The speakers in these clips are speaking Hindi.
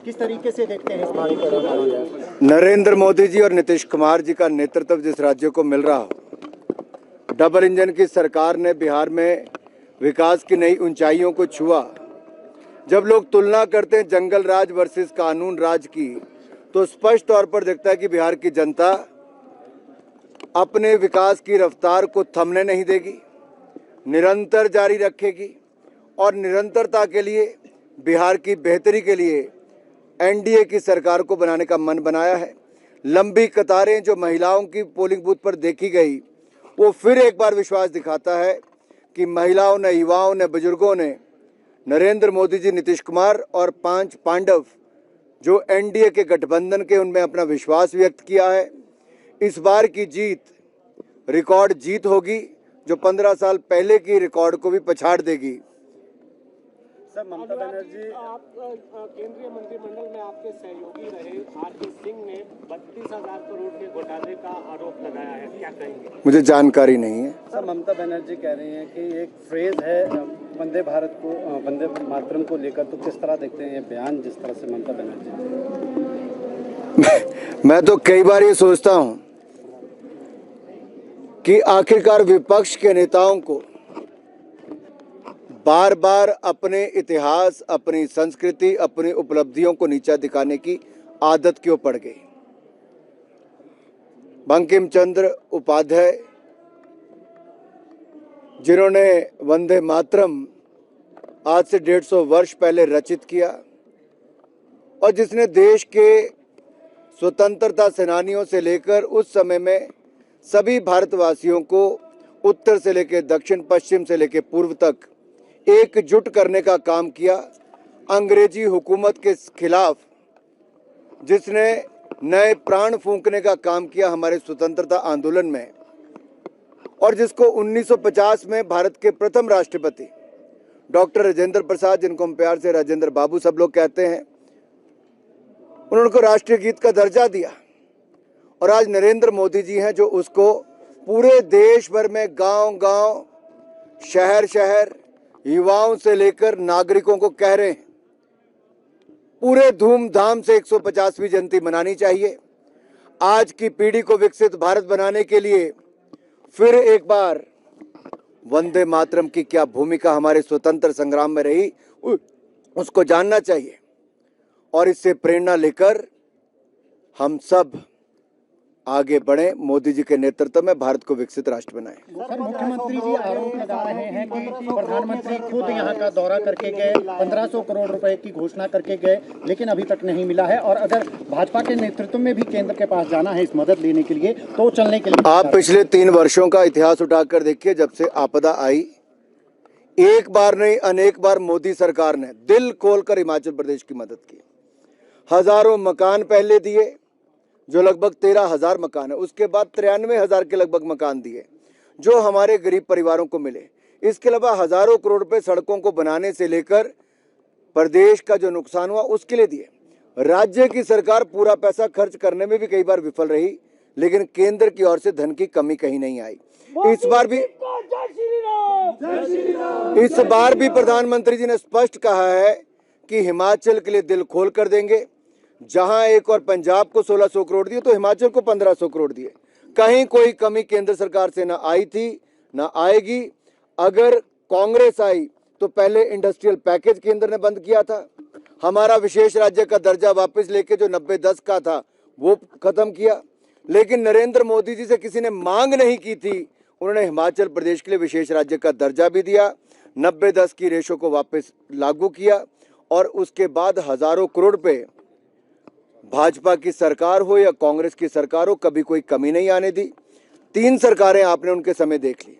किस तरीके से देखते हैं इस भावी परिणाम? नरेंद्र मोदी जी और नीतीश कुमार जी का नेतृत्व जिस राज्य को मिल रहा हो, डबल इंजन की सरकार ने बिहार में विकास की नई ऊंचाइयों को छुआ। जब लोग तुलना करते हैं जंगल राज वर्सेस कानून राज की, तो स्पष्ट तौर पर दिखता है कि बिहार की जनता अपने विकास की रफ्तार को थमने नहीं देगी, निरंतर जारी रखेगी और निरंतरता के लिए, बिहार की बेहतरी के लिए एनडीए की सरकार को बनाने का मन बनाया है। लंबी कतारें जो महिलाओं की पोलिंग बूथ पर देखी गई, वो फिर एक बार विश्वास दिखाता है कि महिलाओं ने, युवाओं ने, बुजुर्गों ने नरेंद्र मोदी जी, नीतीश कुमार और 5 पांडव जो एनडीए के गठबंधन के, उनमें अपना विश्वास व्यक्त किया है। इस बार की जीत रिकॉर्ड जीत होगी, जो 15 साल पहले की रिकॉर्ड को भी पछाड़ देगी। सर, ममता बनर्जी, आप केंद्रीय मंत्रिमंडल में आपके सहयोगी रहे आरके सिंह ने 32,000 करोड़ के घोटाले का आरोप लगाया है, क्या कहेंगे? मुझे जानकारी नहीं है। सर, ममता बनर्जी कह रही हैं कि एक फ्रेज है वंदे भारत को, वंदे मातरम को लेकर, तो किस तरह देखते हैं ये बयान जिस तरह से ममता बनर्जी? मैं तो कई बार ये सोचता हूं कि आखिरकार विपक्ष के नेताओं को बार बार अपने इतिहास, अपनी संस्कृति, अपनी उपलब्धियों को नीचा दिखाने की आदत क्यों पड़ गई। बंकिम चंद्र उपाध्याय, जिन्होंने वंदे मातरम आज से 150 वर्ष पहले रचित किया और जिसने देश के स्वतंत्रता सेनानियों से लेकर उस समय में सभी भारतवासियों को उत्तर से लेकर दक्षिण, पश्चिम से लेकर पूर्व तक एकजुट करने का काम किया, अंग्रेजी हुकूमत के खिलाफ जिसने नए प्राण फूंकने का काम किया हमारे स्वतंत्रता आंदोलन में, और जिसको 1950 में भारत के प्रथम राष्ट्रपति डॉक्टर राजेंद्र प्रसाद, जिनको हम प्यार से राजेंद्र बाबू सब लोग कहते हैं, उन्होंने को राष्ट्रीय गीत का दर्जा दिया। और आज नरेंद्र मोदी जी हैं जो उसको पूरे देश भर में गांव-गांव, शहर-शहर, युवाओं से लेकर नागरिकों को कह रहे हैं पूरे धूमधाम से 150वीं जयंती मनानी चाहिए। आज की पीढ़ी को विकसित भारत बनाने के लिए फिर एक बार वंदे मातरम की क्या भूमिका हमारे स्वतंत्र संग्राम में रही, उसको जानना चाहिए और इससे प्रेरणा लेकर हम सब आगे बढ़े, मोदी जी के नेतृत्व में भारत को विकसित राष्ट्र बनाएं। सर, मुख्यमंत्री जी आरोप लगा रहे हैं कि प्रधानमंत्री खुद यहां का दौरा करके गए, 1500 करोड़ रुपए की घोषणा करके गए, लेकिन अभी तक नहीं मिला है, और अगर भाजपा के नेतृत्व में भी केंद्र के पास जाना है इस मदद लेने के लिए, तो चलने के लिए। आप पिछले 3 वर्षों का इतिहास उठाकर देखिए, जब से आपदा आई, एक बार नहीं अनेक बार मोदी सरकार ने दिल खोलकर हिमाचल प्रदेश की मदद की। हजारों मकान पहले दिए, जो लगभग 13,000 मकान है, उसके बाद 93,000 के लगभग मकान दिए जो हमारे गरीब परिवारों को मिले। इसके अलावा हजारों करोड़ रुपए सड़कों को बनाने से लेकर प्रदेश का जो नुकसान हुआ उसके लिए दिए। राज्य की सरकार पूरा पैसा खर्च करने में भी कई बार विफल रही, लेकिन केंद्र की ओर से धन की कमी कहीं नहीं आई। इस बार भी प्रधानमंत्री जी ने स्पष्ट कहा है कि हिमाचल के लिए दिल खोल कर देंगे। जहां एक और पंजाब को 1600 करोड़ दिए, तो हिमाचल को 1500 करोड़ दिए। कहीं कोई कमी केंद्र सरकार से ना आई थी, ना आएगी। अगर कांग्रेस आई तो पहले इंडस्ट्रियल पैकेज केंद्र ने बंद किया था, हमारा विशेष राज्य का दर्जा वापस लेके जो 90-10 का था वो खत्म किया। लेकिन नरेंद्र मोदी जी से किसी ने मांग नहीं की थी, उन्होंने हिमाचल प्रदेश के लिए विशेष राज्य का दर्जा भी दिया, 90-10 की रेशो को वापस लागू किया, और उसके बाद हजारों करोड़ रुपए भाजपा की सरकार हो या कांग्रेस की सरकार हो, कभी कोई कमी नहीं आने दी। 3 सरकारें आपने उनके समय देख ली,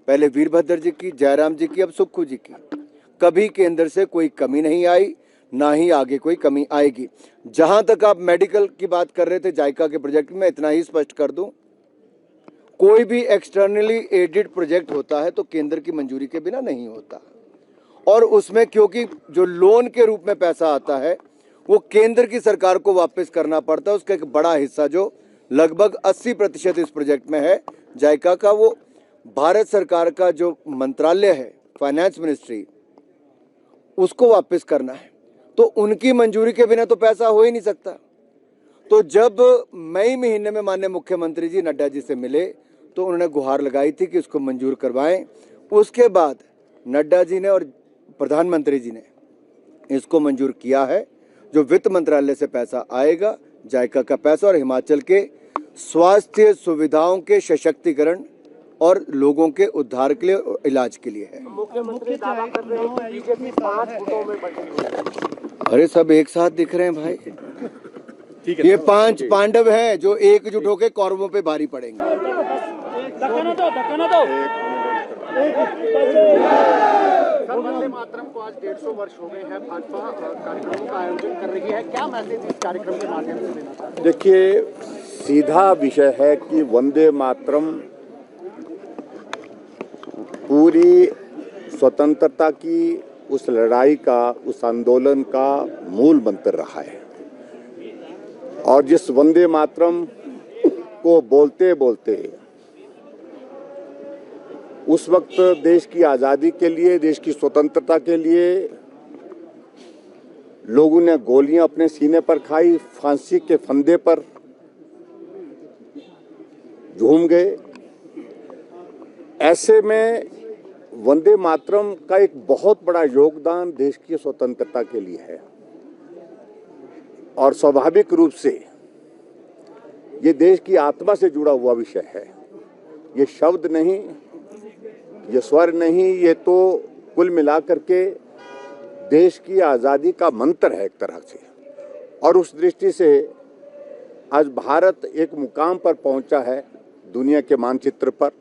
पहले वीरभद्र जी की, जयराम जी की, अब सुक्खू जी की। कभी केंद्र से कोई कमी नहीं आई, ना ही आगे कोई कमी आएगी। जहां तक आप मेडिकल की बात कर रहे थे, जायका के प्रोजेक्ट में, इतना ही स्पष्ट कर दूं, कोई भी एक्सटर्नली एडेड प्रोजेक्ट होता है तो केंद्र की मंजूरी के बिना नहीं होता, और उसमें क्योंकि जो लोन के रूप में पैसा आता है वो केंद्र की सरकार को वापस करना पड़ता है। उसका एक बड़ा हिस्सा जो लगभग 80% इस प्रोजेक्ट में है जायका का, वो भारत सरकार का जो मंत्रालय है, फाइनेंस मिनिस्ट्री, उसको वापस करना है। तो उनकी मंजूरी के बिना तो पैसा हो ही नहीं सकता। तो जब मई महीने में माननीय मुख्यमंत्री जी नड्डा जी से मिले तो उन्होंने गुहार लगाई थी कि उसको मंजूर करवाएं। उसके बाद नड्डा जी ने और प्रधानमंत्री जी ने इसको मंजूर किया है। जो वित्त मंत्रालय से पैसा आएगा, जायका का पैसा और हिमाचल के स्वास्थ्य सुविधाओं के सशक्तिकरण और लोगों के उद्धार के लिए और इलाज के लिए है। मुख्यमंत्री दावा कर रहे हैं कि बीजेपी 5 गुटों में बटी हुई है। अरे सब एक साथ दिख रहे हैं भाई। ये 5 पांडव हैं जो एकजुट होकर कौरवों पे भारी पड़ेंगे। वंदे मातरम को आज 150 वर्ष हो गए हैं। भाजपा कार्यक्रमों का आयोजन कर रही है, क्या मैसेज इस कार्यक्रम के माध्यम से देना चाहते हैं? देखिए, सीधा विषय है कि वंदे मातरम पूरी स्वतंत्रता की उस लड़ाई का, उस आंदोलन का मूल मंत्र रहा है। और जिस वंदे मातरम को बोलते बोलते उस वक्त देश की आज़ादी के लिए, देश की स्वतंत्रता के लिए लोगों ने गोलियां अपने सीने पर खाई, फांसी के फंदे पर झूम गए। ऐसे में वंदे मातरम का एक बहुत बड़ा योगदान देश की स्वतंत्रता के लिए है और स्वाभाविक रूप से ये देश की आत्मा से जुड़ा हुआ विषय है। ये शब्द नहीं, ये स्वर नहीं, ये तो कुल मिलाकर के देश की आज़ादी का मंत्र है एक तरह से। और उस दृष्टि से आज भारत एक मुकाम पर पहुंचा है दुनिया के मानचित्र पर।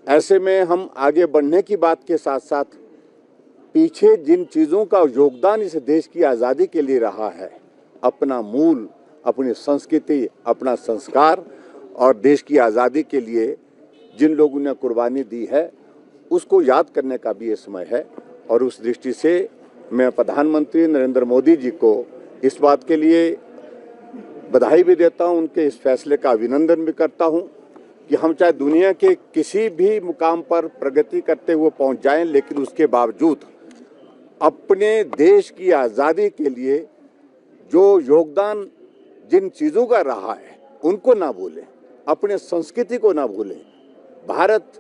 ऐसे में हम आगे बढ़ने की बात के साथ साथ पीछे जिन चीज़ों का योगदान इस देश की आज़ादी के लिए रहा है, अपना मूल, अपनी संस्कृति, अपना संस्कार और देश की आज़ादी के लिए जिन लोगों ने कुर्बानी दी है, उसको याद करने का भी ये समय है। और उस दृष्टि से मैं प्रधानमंत्री नरेंद्र मोदी जी को इस बात के लिए बधाई भी देता हूं, उनके इस फैसले का अभिनंदन भी करता हूं कि हम चाहे दुनिया के किसी भी मुकाम पर प्रगति करते हुए पहुंच जाएं, लेकिन उसके बावजूद अपने देश की आज़ादी के लिए जो योगदान जिन चीज़ों का रहा है उनको ना भूलें, अपने संस्कृति को ना भूलें। भारत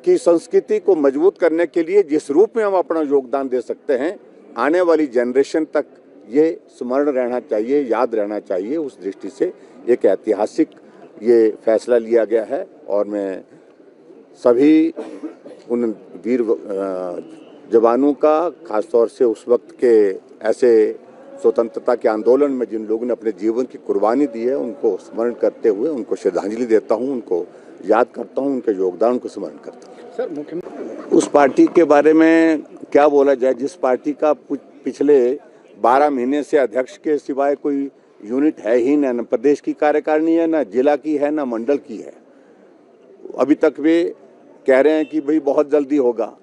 की संस्कृति को मजबूत करने के लिए जिस रूप में हम अपना योगदान दे सकते हैं, आने वाली जनरेशन तक ये स्मरण रहना चाहिए, याद रहना चाहिए। उस दृष्टि से एक ऐतिहासिक ये फैसला लिया गया है और मैं सभी उन वीर जवानों का, खासतौर से उस वक्त के ऐसे स्वतंत्रता के आंदोलन में जिन लोगों ने अपने जीवन की कुर्बानी दी है, उनको स्मरण करते हुए उनको श्रद्धांजलि देता हूं, उनको याद करता हूं, उनके योगदान को स्मरण करता हूं। सर, मुख्यमंत्री उस पार्टी के बारे में क्या बोला जाए जिस पार्टी का पिछले 12 महीने से अध्यक्ष के सिवाय कोई यूनिट है ही ना, न प्रदेश की कार्यकारिणी है, ना जिला की है, ना मंडल की है। अभी तक वे कह रहे हैं कि भाई बहुत जल्दी होगा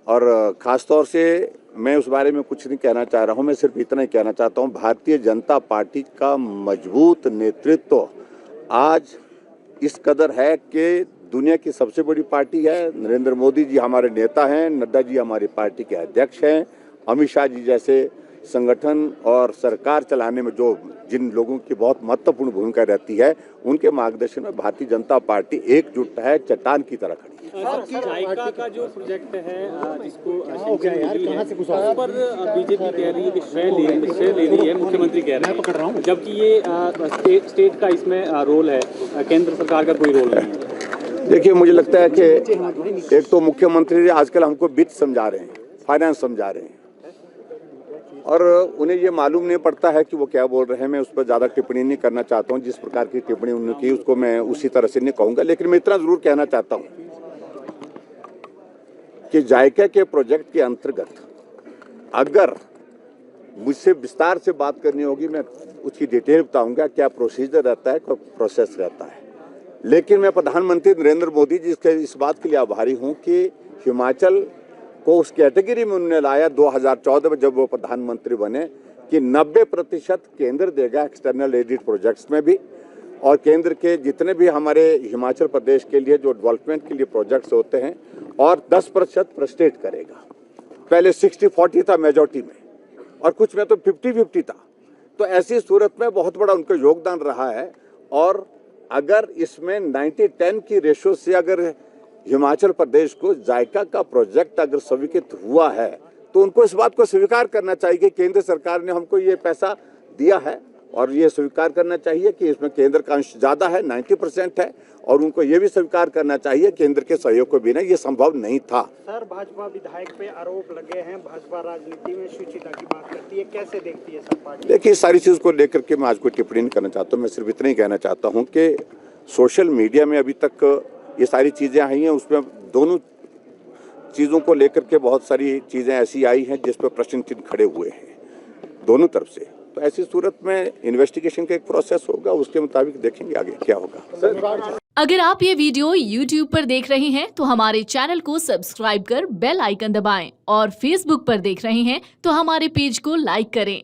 और ख़ासतौर से मैं उस बारे में कुछ नहीं कहना चाह रहा हूं। मैं सिर्फ इतना ही कहना चाहता हूं, भारतीय जनता पार्टी का मजबूत नेतृत्व आज इस कदर है कि दुनिया की सबसे बड़ी पार्टी है। नरेंद्र मोदी जी हमारे नेता हैं, नड्डा जी हमारी पार्टी के अध्यक्ष हैं, अमित शाह जी जैसे संगठन और सरकार चलाने में जो जिन लोगों की बहुत महत्वपूर्ण भूमिका रहती है, उनके मार्गदर्शन में भारतीय जनता पार्टी एकजुट है, चट्टान की तरह खड़ी है। जायका का जो प्रोजेक्ट है जिसको उस पर बीजेपी कह रही है कि श्रेय ले रही है, मुख्यमंत्री कह रहे हैं, जबकि ये स्टेट का इसमें रोल है, केंद्र सरकार का कोई रोल नहीं है। देखिए, मुझे लगता है कि एक तो मुख्यमंत्री आजकल हमको वित्त समझा रहे हैं, फाइनेंस समझा रहे हैं और उन्हें ये मालूम नहीं पड़ता है कि वो क्या बोल रहे हैं। मैं उस पर ज़्यादा टिप्पणी नहीं करना चाहता हूँ। जिस प्रकार की टिप्पणी उन्होंने की उसको मैं उसी तरह से नहीं कहूँगा, लेकिन मैं इतना ज़रूर कहना चाहता हूँ कि जायका के प्रोजेक्ट के अंतर्गत अगर मुझसे विस्तार से बात करनी होगी, मैं उसकी डिटेल बताऊँगा, क्या प्रोसीजर रहता है, क्या प्रोसेस रहता है। लेकिन मैं प्रधानमंत्री नरेंद्र मोदी जी के इस बात के लिए आभारी हूँ कि हिमाचल को उस कैटेगरी में उन्होंने लाया 2014 में जब वो प्रधानमंत्री बने कि 90% केंद्र देगा एक्सटर्नल एडेड प्रोजेक्ट्स में भी, और केंद्र के जितने भी हमारे हिमाचल प्रदेश के लिए जो डेवलपमेंट के लिए प्रोजेक्ट्स होते हैं, और 10% स्टेट करेगा। पहले 60-40 था मेजॉरिटी में, और कुछ में तो 50-50 था। तो ऐसी सूरत में बहुत बड़ा उनका योगदान रहा है। और अगर इसमें 90-10 की रेशो से अगर हिमाचल प्रदेश को जायका का प्रोजेक्ट अगर स्वीकृत हुआ है, तो उनको इस बात को स्वीकार करना चाहिए कि केंद्र सरकार ने हमको ये पैसा दिया है, और ये स्वीकार करना चाहिए कि इसमें केंद्र का अंश ज़्यादा है, 90% है, और उनको ये भी स्वीकार करना चाहिए केंद्र के सहयोग के बिना ये संभव नहीं था। सर, भाजपा विधायक पे आरोप लगे हैं, भाजपा राजनीति में शुचिता की बात करती है, कैसे देखती है सर पार्टी? देखिए, सारी चीज़ को लेकर के मैं आज कोई टिप्पणी नहीं करना चाहता हूँ। मैं सिर्फ इतना ही कहना चाहता हूँ कि सोशल मीडिया में अभी तक ये सारी चीज़ें आई हैं, उसमें दोनों चीज़ों को लेकर के बहुत सारी चीज़ें ऐसी आई हैं जिस पर प्रश्न चिन्ह खड़े हुए हैं दोनों तरफ से। तो ऐसी सूरत में इन्वेस्टिगेशन का एक प्रोसेस होगा, उसके मुताबिक देखेंगे आगे क्या होगा। अगर आप ये वीडियो YouTube पर देख रहे हैं तो हमारे चैनल को सब्सक्राइब कर बेल आइकन दबाएं, और Facebook पर देख रहे हैं तो हमारे पेज को लाइक करें।